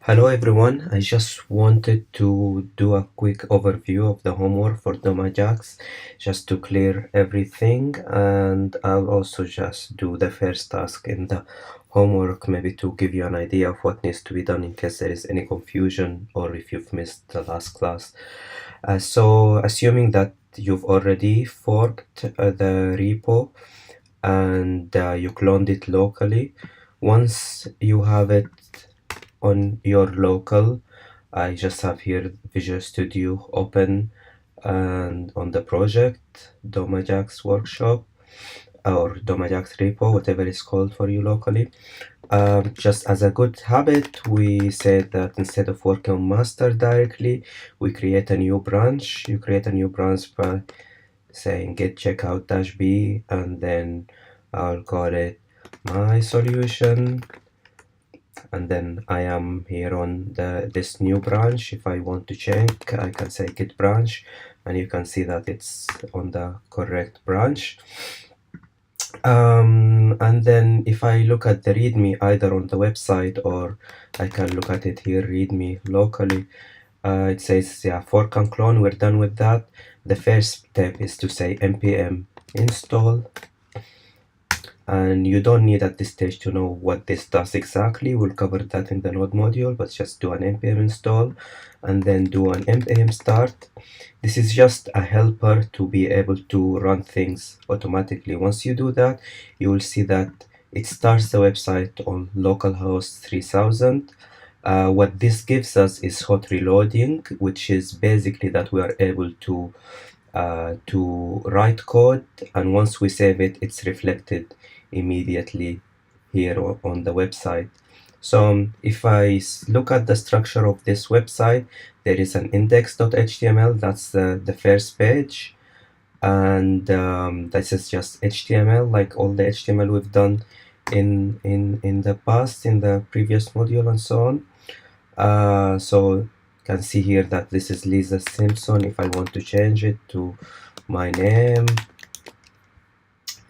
Hello everyone, I just wanted to do a quick overview of the homework for DOM and AJAX just to clear everything, and I'll also just do the first task in the homework maybe to give you an idea of what needs to be done in case there is any confusion or if you've missed the last class. So assuming that you've already forked the repo and you cloned it locally, once you have it on your local, I just have here Visual Studio open and on the project DOM and AJAX workshop or DOM and AJAX repo, whatever it's called for you locally. Just as a good habit, we said that instead of working on master directly, we create a new branch. You create a new branch by saying get checkout -b, and then I'll call it my solution, and then I am here on this new branch. If I want to check, I can say git branch, and you can see that it's on the correct branch. And then if I look at the readme either on the website or I can look at it here, readme locally, it says fork and clone. We're done with that. The first step is to say npm install, and you don't need at this stage to know what this does exactly. We'll cover that in the node module, but just do an npm install and then do an npm start. This is just a helper to be able to run things automatically. Once you do that, you will see that it starts the website on localhost 3000. What this gives us is hot reloading, which is basically that we are able to write code, and once we save it, it's reflected immediately here on the website. So if I look at the structure of this website, there is an index.html, that's the first page, and this is just HTML like all the HTML we've done in the past, in the previous module and so on. So you can see here that this is Lisa Simpson. If I want to change it to my name,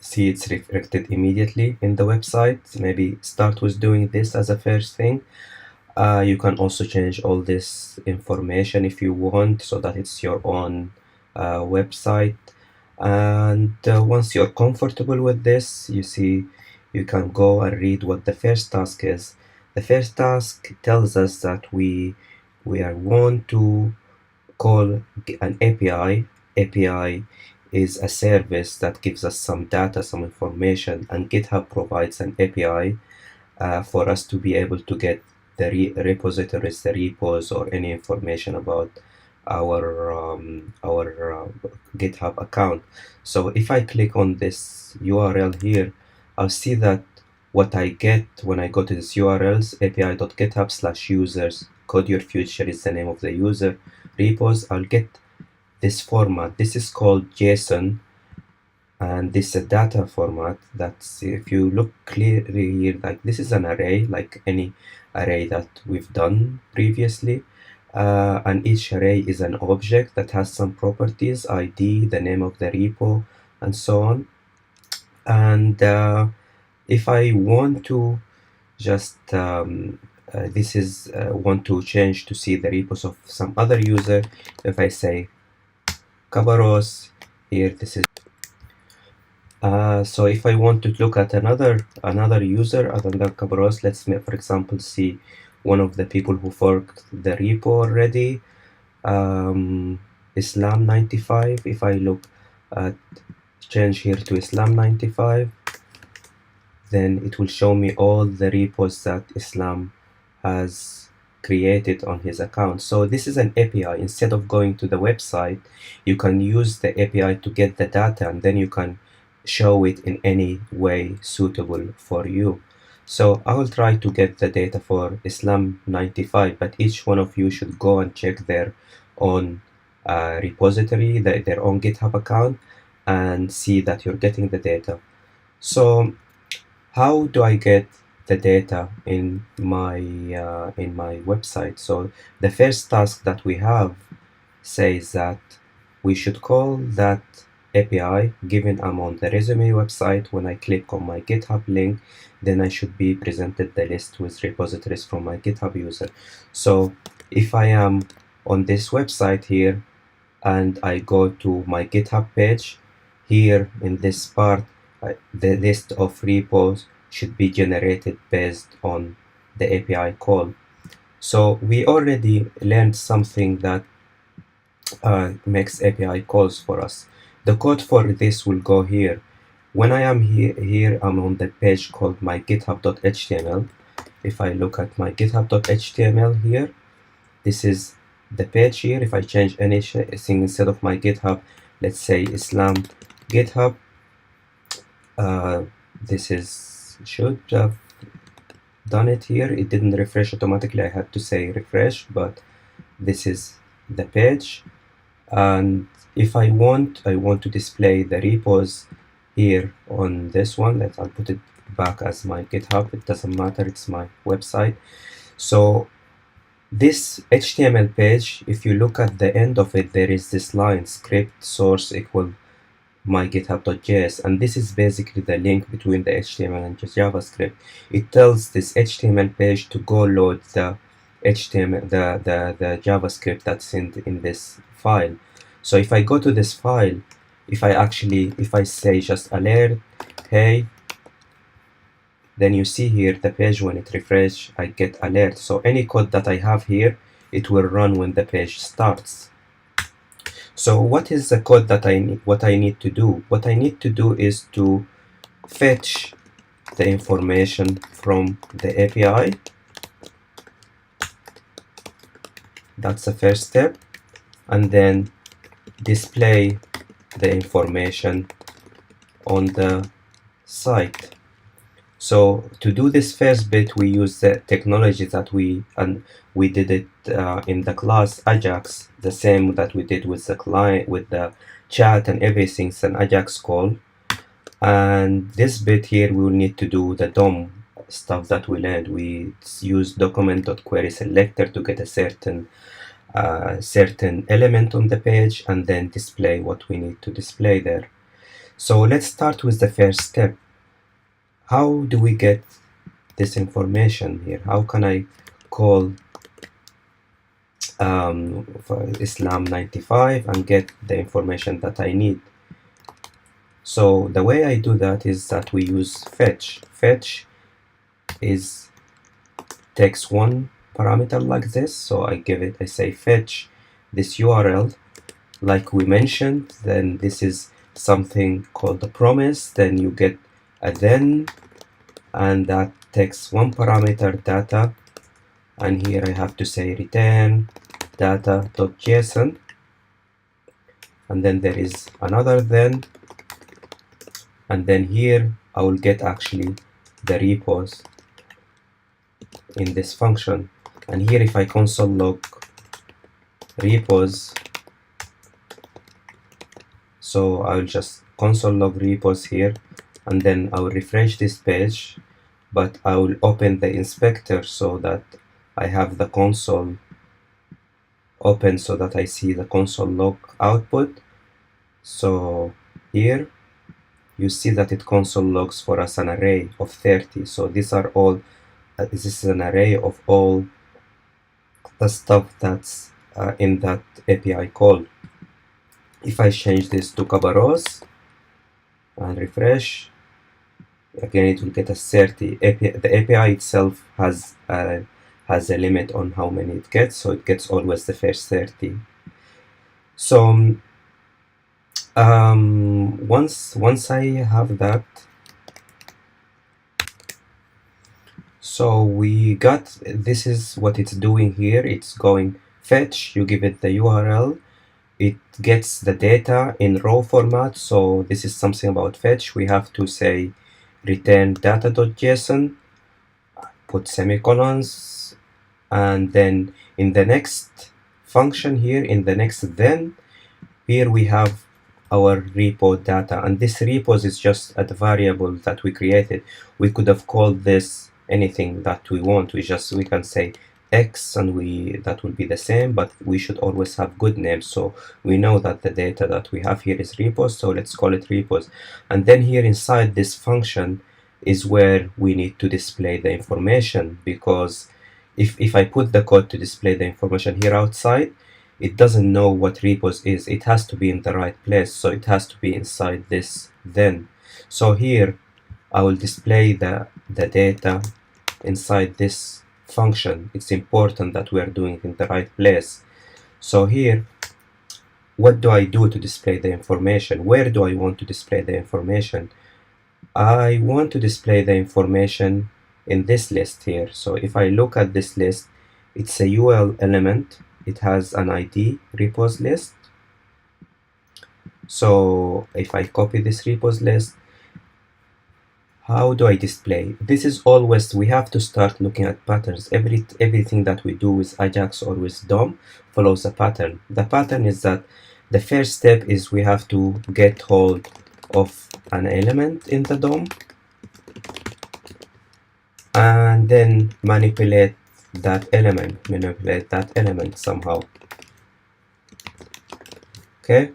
see it's reflected immediately in the website. Maybe start with doing this as a first thing. You can also change all this information if you want so that it's your own website. And once you're comfortable with this, you see you can go and read what the first task is. The first task tells us that we are want to call an API. API is a service that gives us some data, some information, and GitHub provides an API for us to be able to get the repositories, the repos, or any information about our GitHub account. So if I click on this URL here, I'll see that what I get when I go to this URLs, api.github/users, code your future is the name of the user, repos, I'll get this format. This is called JSON, and this is a data format. That's, if you look clearly here, like this is an array like any array that we've done previously, and each array is an object that has some properties, ID, the name of the repo, and so on. And if I want to just this is want to change to see the repos of some other user, if I say Kabaros here, this is so if I want to look at another user other than Kabaros, let's for example see one of the people who forked the repo already, Islam95. If I look at change here to Islam95, then it will show me all the repos that Islam has created on his account. So this is an API. Instead of going to the website, you can use the API to get the data, and then you can show it in any way suitable for you. So I will try to get the data for Islam95, but each one of you should go and check their own repository, their own GitHub account, and see that you're getting the data. So how do I get the data in my website? So the first task that we have says that we should call that API. Given I'm on the resume website, when I click on my GitHub link, then I should be presented the list with repositories from my GitHub user. So if I am on this website here and I go to my GitHub page, here in this part, the list of repos should be generated based on the API call. So we already learned something that makes API calls for us. The code for this will go here. When I am here I'm on the page called my github.html. If I look at my github.html here, this is the page here. If I change anything instead of my GitHub, let's say Islam GitHub, this is should have done it here. It didn't refresh automatically. I had to say refresh, but this is the page. And if I want to display the repos here on this one, I'll put it back as my GitHub. It doesn't matter, it's my website. So this HTML page, if you look at the end of it, there is this line, script source equal my github.js, and this is basically the link between the HTML and the JavaScript. It tells this HTML page to go load the HTML, the JavaScript that's in this file. So if I go to this file, if I say just alert, hey, then you see here the page, when it refresh, I get alert. So any code that I have here, it will run when the page starts. So what is the code that what I need to do? What I need to do is to fetch the information from the API. That's the first step. And then display the information on the site. So to do this first bit, we use the technology that we did it in the class AJAX, the same that we did with the client, with the chat and everything. It's an AJAX call. And this bit here, we will need to do the DOM stuff that we learned. We use document.querySelector to get a certain element on the page and then display what we need to display there. So let's start with the first step. How do we get this information here? How can I call for Islam 95 and get the information that I need? So the way I do that is that we use fetch. Fetch takes one parameter like this. So I say fetch this URL like we mentioned. Then this is something called the promise. Then you get a then, and that takes one parameter data, and here I have to say return data.json, and then there is another then, and then here I will get actually the repos in this function. And here if I console log repos, so I will just console log repos here, and then I will refresh this page, but I will open the inspector so that I have the console open so that I see the console log output. So here you see that it console logs for us an array of 30. So these are all this is an array of all the stuff that's in that API call. If I change this to Kabaros and refresh, again it will get a 30. The API itself has a limit on how many it gets, so it gets always the first 30. So once I have that, so we got, this is what it's doing here. It's going fetch, you give it the URL, it gets the data in raw format. So this is something about fetch. We have to say return data.json, put semicolons, and then in the next function here, in the next then, here we have our repo data, and this repos is just a variable that we created. We could have called this anything that we want. We can say X, and that will be the same, but we should always have good names. So we know that the data that we have here is repos, so let's call it repos. And then here inside this function is where we need to display the information, because if I put the code to display the information here outside, it doesn't know what repos is. It has to be in the right place, so it has to be inside this then. So here I will display the data inside this function. It's important that we are doing it in the right place. So here, what do I do to display the information? Where do I want to display the information? I want to display the information in this list here. So if I look at this list, it's a UL element. It has an ID repos list. So if I copy this repos list, how do I display? This is always, we have to start looking at patterns. Everything that we do with AJAX or with DOM follows a pattern. The pattern is that the first step is we have to get hold of an element in the DOM and then manipulate that element somehow. Okay,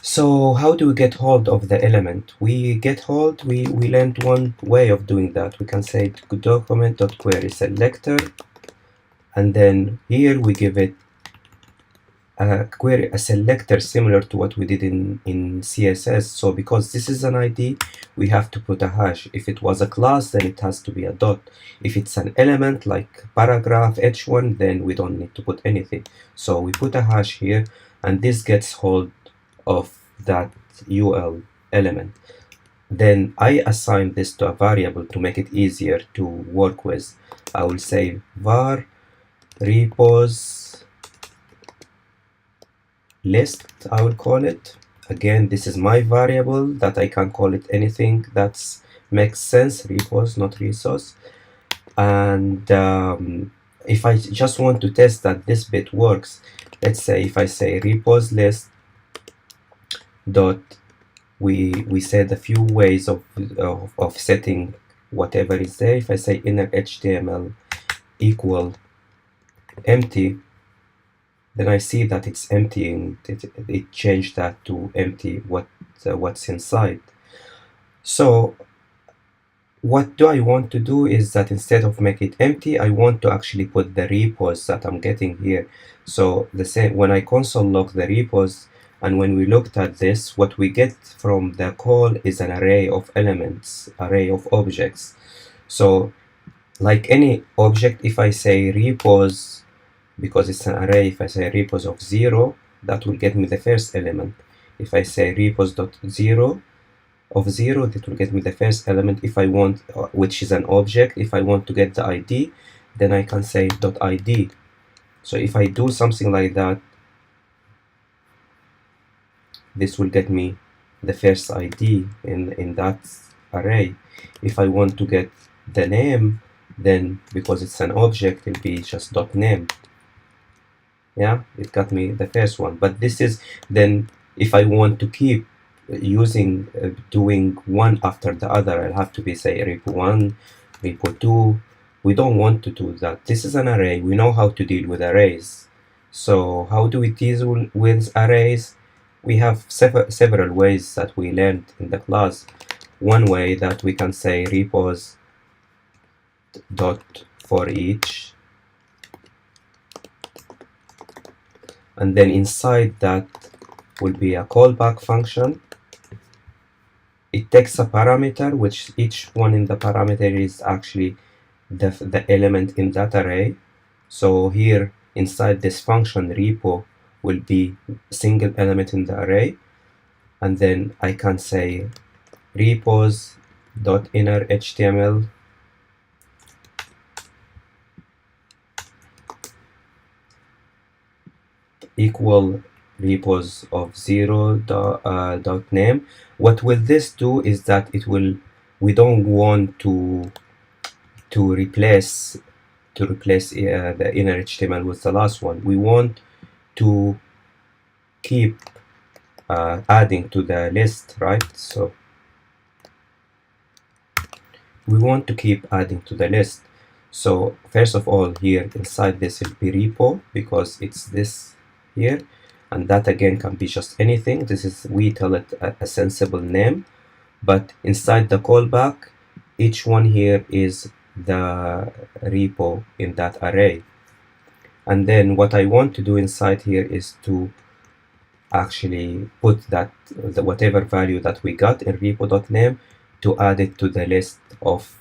so how do we get hold of the element? We learned one way of doing that. We can say document.query selector, and then here we give it a selector similar to what we did in CSS. So because this is an ID, we have to put a hash. If it was a class, then it has to be a dot. If it's an element like paragraph h1, then we don't need to put anything. So we put a hash here, and this gets hold of that UL element. Then I assign this to a variable to make it easier to work with. I will say var repos list, I will call it. Again, this is my variable that I can call it anything that makes sense, repos, not resource. And if I just want to test that this bit works, let's say if I say repos list dot, we said a few ways of setting whatever is there. If I say inner HTML equal empty, then I see that it's empty, and it changed that to empty what's inside. So what do I want to do is that instead of make it empty, I want to actually put the repos that I'm getting here. So the same, when I console log the repos, and when we looked at this, what we get from the call is an array of elements, array of objects. So like any object, if I say repos, because it's an array, if I say repos of 0, that will get me the first element. If I say repos.0 of 0, that will get me the first element. If I want, which is an object, if I want to get the ID, then I can say .id. So if I do something like that, this will get me the first ID in that array. If I want to get the name, then because it's an object, it'll be just .name. Yeah, it got me the first one. But this is then, if I want to keep using doing one after the other, I'll have to be say repo1, repo2. We don't want to do that. This is an array. We know how to deal with arrays. So how do we deal with arrays? We have several ways that we learned in the class. One way that we can say repos dot for each, and then inside that will be a callback function. It takes a parameter, which each one in the parameter is actually the element in that array. So here inside this function, repo will be single element in the array, and then I can say repos dot inner HTML equal repos of 0 dot name. What will this do is that it will, we don't want to replace the inner HTML with the last one. We want to keep adding to the list, right? So we want to keep adding to the list. So first of all, here inside this will be repo, because it's this here, and that again can be just anything. This is, we tell it a sensible name, but inside the callback, each one here is the repo in that array. And then what I want to do inside here is to actually put that whatever value that we got in repo.name to add it to the list of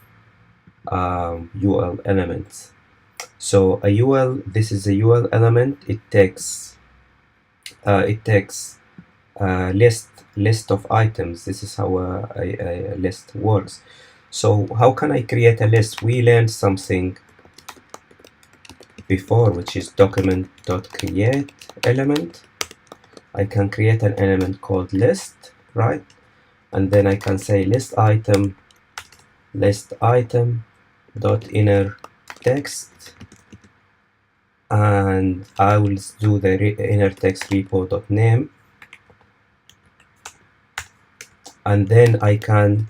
UL elements. So a UL, this is a UL element. It takes list of items. This is how a list works. So how can I create a list? We learned something before, which is document.create element. I can create an element called list, right? And then I can say list item dot inner text, and I will do the inner text repo dot name, and then I can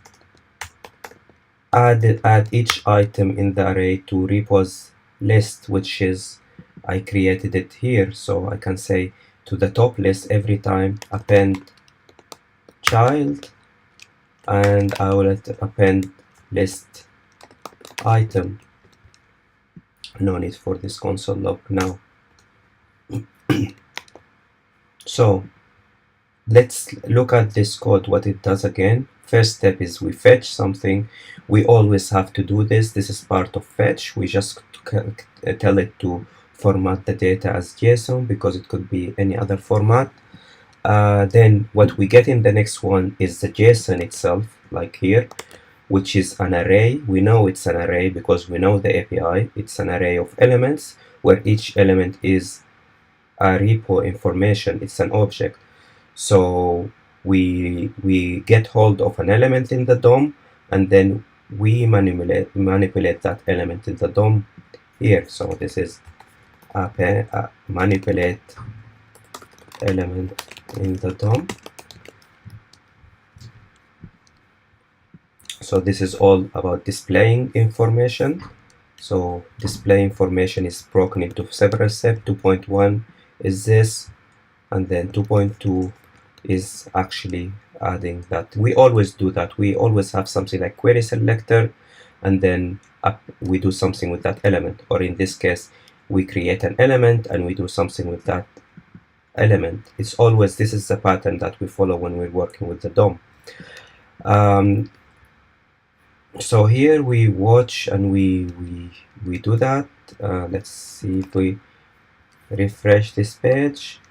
add each item in the array to repos list, which is, I created it here. So I can say to the top list every time append child, and I will append list item. No need for this console log now. So let's look at this code, what it does again. First step is we fetch something. We always have to do this. This is part of fetch. We just tell it to format the data as JSON, because it could be any other format. Then what we get in the next one is the JSON itself, like here, which is an array. We know it's an array because we know the API. It's an array of elements where each element is a repo information. It's an object. So we get hold of an element in the DOM, and then we manipulate that element in the DOM here. So this is manipulate element in the DOM. So this is all about displaying information. So display information is broken into several steps. 2.1 is this, and then 2.2 is actually adding that. We always do that. We always have something like query selector, and then we do something with that element, or in this case we create an element and we do something with that element. It's always, this is the pattern that we follow when we're working with the DOM. So here we watch and we do that. Let's see if we refresh this page.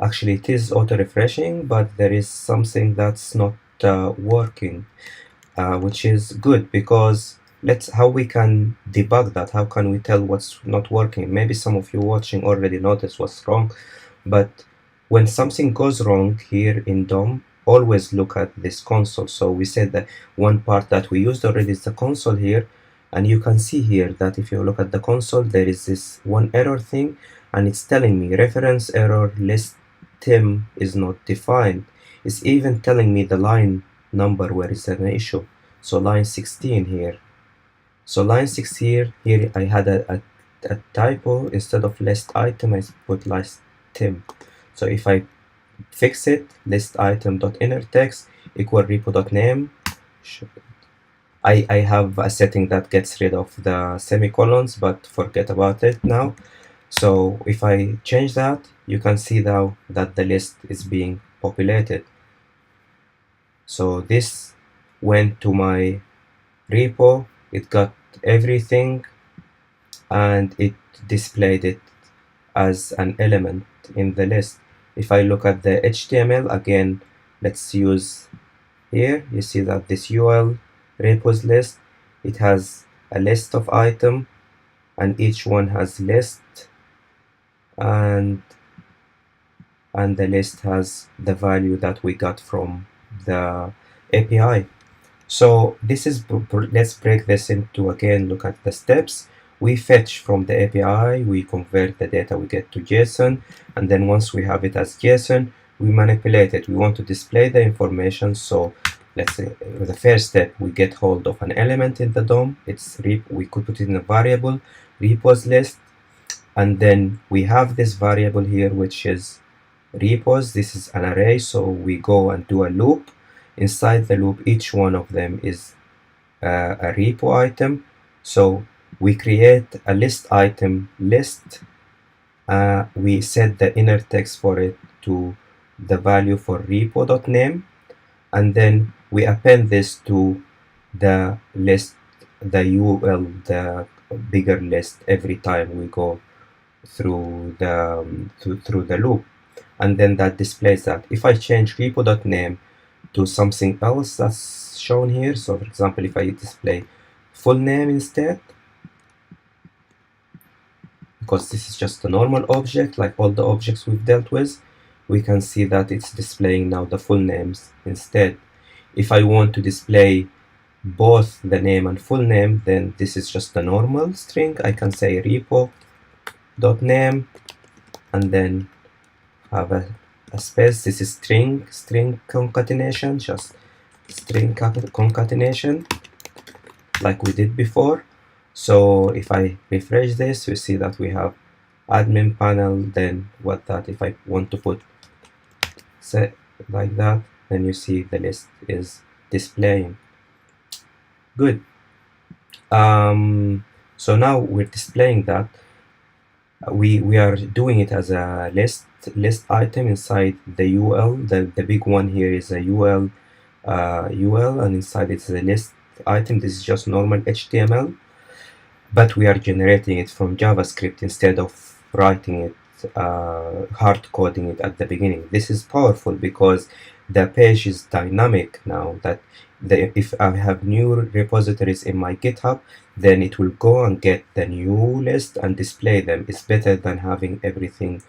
Actually, it is auto-refreshing, but there is something that's not working, which is good, because how we can debug that. How can we tell what's not working? Maybe some of you watching already noticed what's wrong, but when something goes wrong here in DOM, always look at this console. So we said that one part that we used already is the console here, and you can see here that if you look at the console, there is this one error thing, and it's telling me reference error list Tim is not defined. It's even telling me the line number where is an issue. So line 16 here. So line 6 here I had a typo. Instead of list item, I put list Tim. So if I fix it, list item dot inner text equal repo dot name. I have a setting that gets rid of the semicolons, but forget about it now. So if I change that, you can see now that the list is being populated. So this went to my repo, it got everything, and it displayed it as an element in the list. If I look at the HTML again, let's use here, you see that this UL repos list, it has a list of item, and each one has list, and the list has the value that we got from the API. So this is, let's break this into, again, look at the steps. We fetch from the API, we convert the data we get to JSON, and then once we have it as JSON, we manipulate it. We want to display the information, so let's say the first step, we get hold of an element in the DOM. We could put it in a variable repos list, and then we have this variable here which is repos. This is an array, so we go and do a loop. Inside the loop, each one of them is a repo item. So we create a list item list. We set the inner text for it to the value for repo.name, and then we append this to the list, the UL, the bigger list, every time we go through the loop, and then that displays that. If I change repo.name to something else that's shown here, so for example, if I display full name instead, because this is just a normal object like all the objects we've dealt with, we can see that it's displaying now the full names instead. If I want to display both the name and full name, then this is just a normal string. I can say repo.name and then have a space. This is string concatenation, just string concatenation like we did before. So if I refresh this, you see that we have admin panel. Then what that, if I want to put set like that, then you see the list is displaying. Good. So now we're displaying that. We are doing it as a list item inside the UL. The big one here is a UL, and inside it's a list item. This is just normal HTML, but we are generating it from JavaScript instead of writing it, hard coding it at the beginning. This is powerful because the page is dynamic now. That if I have new repositories in my GitHub, then it will go and get the new list and display them. It's better than having everything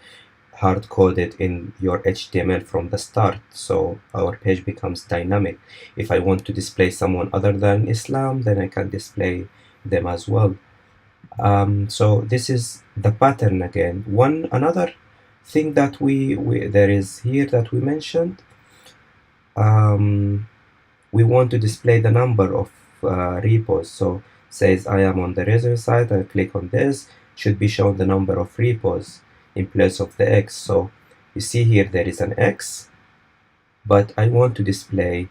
hard coded in your HTML from the start. So our page becomes dynamic. If I want to display someone other than Islam, then I can display them as well. So this is the pattern again. Another thing that there is here that we mentioned, we want to display the number of repos. So says I am on the resume side, I click on this, should be shown the number of repos in place of the X. So you see here there is an X, but I want to display,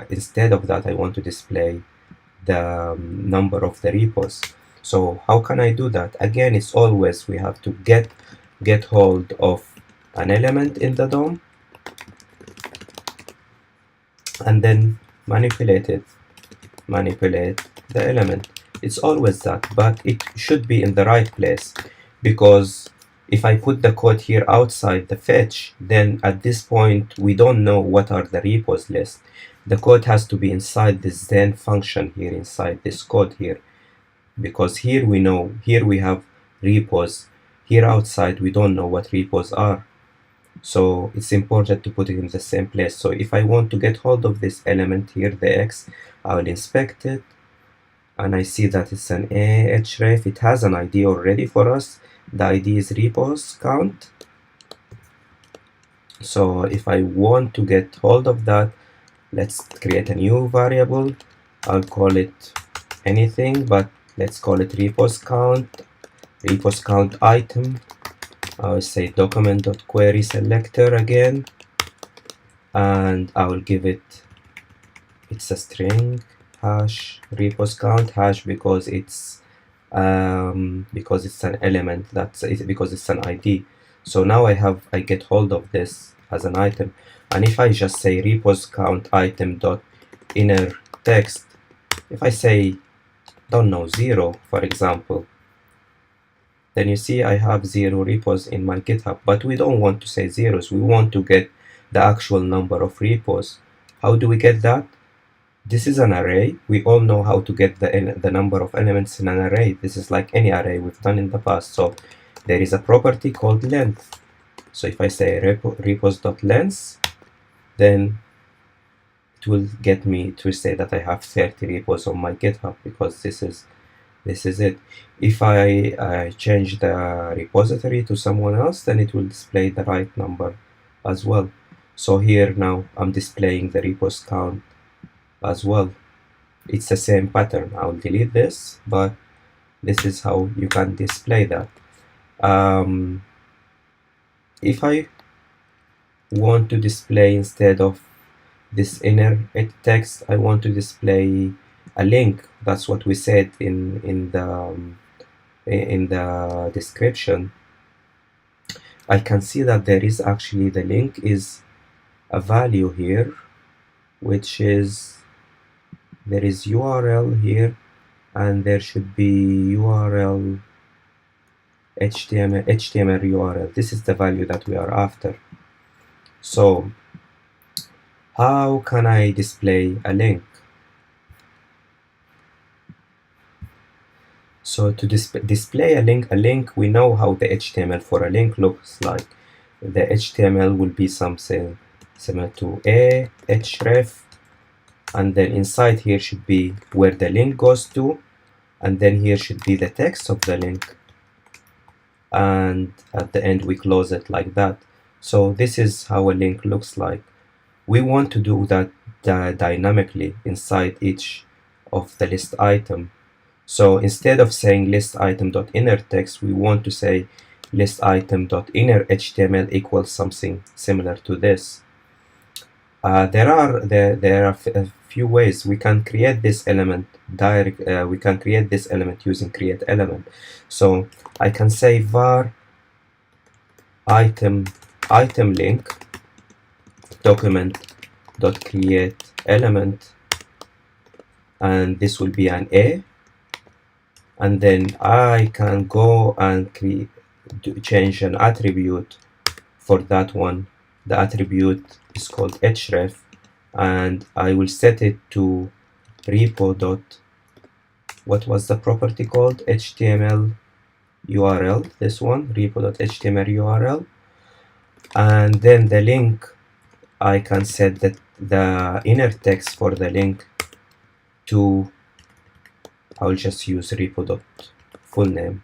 instead of that, I want to display the number of the repos. So how can I do that? Again, it's always we have to get hold of an element in the DOM and then manipulate the element. It's always that, but it should be in the right place, because if I put the code here outside the fetch, then at this point we don't know what are the repos list. The code has to be inside this then function here, inside this code here, because here we know, here we have repos, here outside we don't know what repos are. So it's important to put it in the same place. So if I want to get hold of this element here, the X, I will inspect it and I see that it's an href. It has an ID already for us. The ID is repos count. So if I want to get hold of that, let's create a new variable. I'll call it anything, but let's call it repos count item. I'll say document.query selector again, and I will give it's a string hash repos count hash because it's an element, because it's an ID. So now I get hold of this as an item, and if I just say repos count item dot inner text, if I say, don't know, 0 for example, then you see I have 0 repos in my GitHub. But we don't want to say zeros, we want to get the actual number of repos. How do we get that? This is an array. We all know how to get the number of elements in an array. This is like any array we've done in the past. So there is a property called length. So if I say repos.length, then it will get me to say that I have 30 repos on my GitHub, because this is it. If I change the repository to someone else, then it will display the right number as well. So here now I'm displaying the repos count as well. It's the same pattern. I'll delete this, but this is how you can display that. If I want to display, instead of this inner text, I want to display a link. That's what we said in the description. I can see that there is actually, the link is a value here, which is, there is URL here, and there should be URL HTML URL. This is the value that we are after. So how can I display a link? So to display a link, we know how the HTML for a link looks like. The HTML will be something similar to a href, and then inside here should be where the link goes to, and then here should be the text of the link, and at the end we close it like that. So this is how a link looks like. We want to do that dynamically inside each of the list item. So instead of saying list item.inner text, we want to say list item.inner HTML equals something similar to this. There are a few ways we can create this element we can create this element using create element. So I can say var item link document.create element, and this will be an A, and then I can go and change an attribute for that one. The attribute is called href, and I will set it to repo. What was the property called? HTML URL, this one, repo.html URL. And then the link, I can set the inner text for the link to, I'll just use repo.fullname.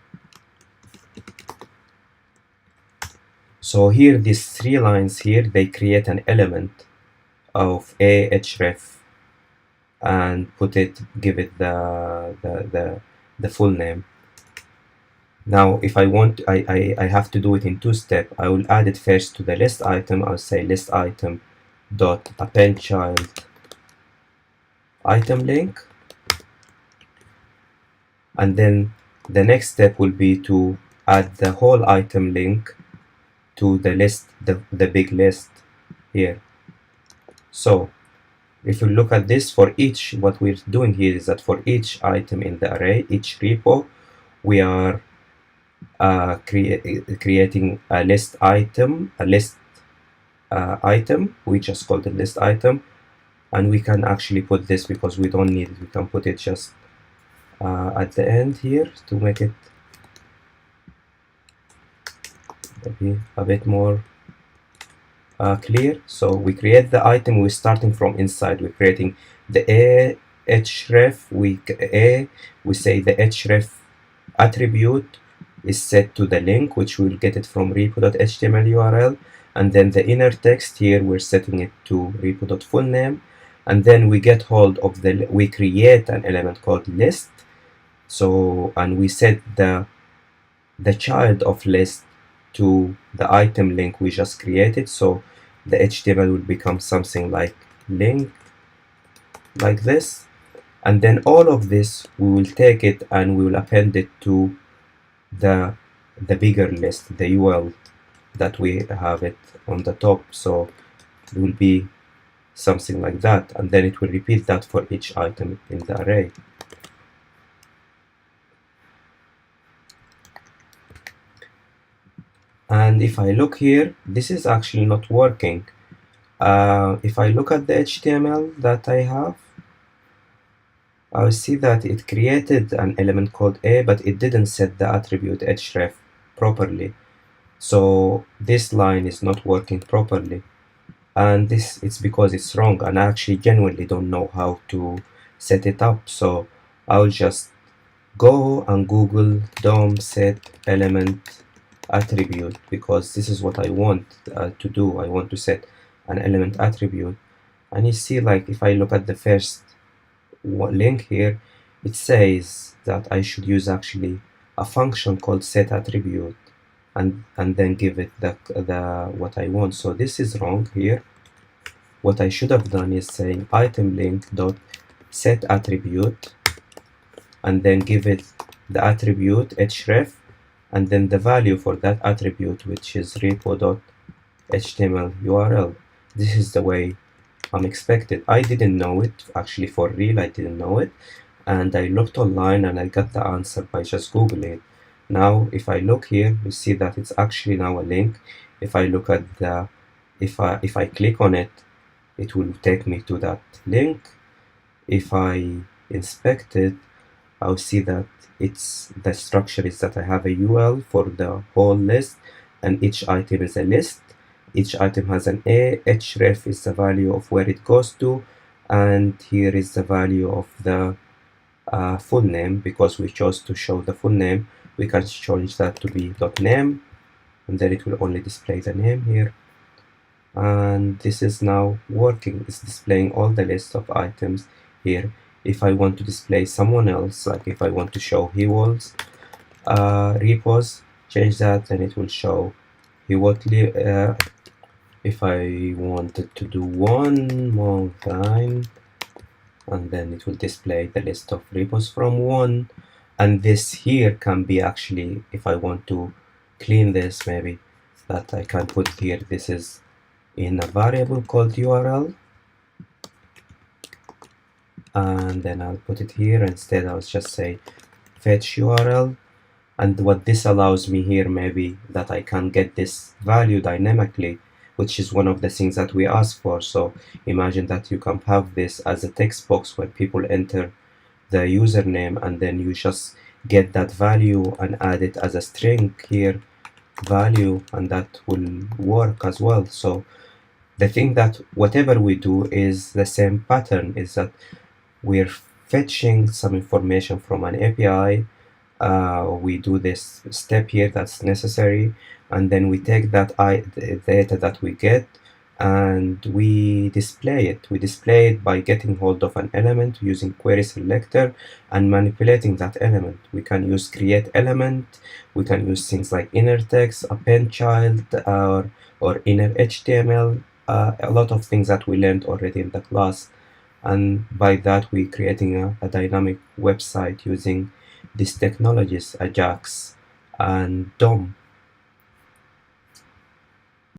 So here, these 3 lines here, they create an element of a href and give it the full name. Now if I want, I have to do it in 2 steps. I will add it first to the list item. I'll say list item dot append child item link, and then the next step will be to add the whole item link to the list, the big list here. So if you look at this, for each, what we're doing here is that for each item in the array, each repo, we are creating a list item, we just called it list item, and we can actually put this, because we don't need it, we can put it just at the end here to make it maybe a bit more clear. So we create the item, we're starting from inside, we're creating the href, we say the href attribute is set to the link, which we'll get it from repo.html URL, and then the inner text here we're setting it to repo.fullname, and then we get hold of we create an element called list. So, and we set the child of list to the item link we just created, so the HTML will become something like link, like this, and then all of this we will take it and we will append it to the bigger list, the UL that we have it on the top. So it will be something like that, and then it will repeat that for each item in the array. And if I look here, this is actually not working. If I look at the HTML that I have, I'll see that it created an element called A, but it didn't set the attribute href properly. So this line is not working properly, and it's because it's wrong, and I actually genuinely don't know how to set it up. So I'll just go and Google DOM set element attribute, because this is what I want to do. I want to set an element attribute. And you see, like, if I look at the first link here, it says that I should use actually a function called set attribute and then give it the what I want. So this is wrong here. What I should have done is saying item link dot set attribute and then give it the attribute href and then the value for that attribute, which is repo.html URL. This is the way I'm expected. I didn't know it, actually, for real. I didn't know it, and I looked online and I got the answer by just googling it. Now if I look here, you see that it's actually now a link. If I look at the if I click on it, it will take me to that link. If I inspect it, I'll see that it's the structure is that I have a UL for the whole list, and each item is a list. Each item has an A. href is the value of where it goes to, and here is the value of the full name. Because we chose to show the full name, we can change that to be .name, and then it will only display the name here. And this is now working. It's displaying all the list of items here. If I want to display someone else, like if I want to show Hewald's repos, change that and it will show Hewald. If I wanted to do one more time, and then it will display the list of repos from one. And this here can be actually, if I want to clean this, maybe that I can put here, this is in a variable called URL, and then I'll put it here. Instead I'll just say fetch URL, and what this allows me here, maybe that I can get this value dynamically, which is one of the things that we ask for. So imagine that you can have this as a text box where people enter the username, and then you just get that value and add it as a string here, value, and that will work as well. So the thing that whatever we do is the same pattern, is that we're fetching some information from an API. We do this step here that's necessary, and then we take that data that we get and we display it. We display it by getting hold of an element using query selector and manipulating that element. We can use create element, we can use things like inner text, append child, or inner HTML, a lot of things that we learned already in the class. And by that we're creating a dynamic website using these technologies, AJAX and DOM.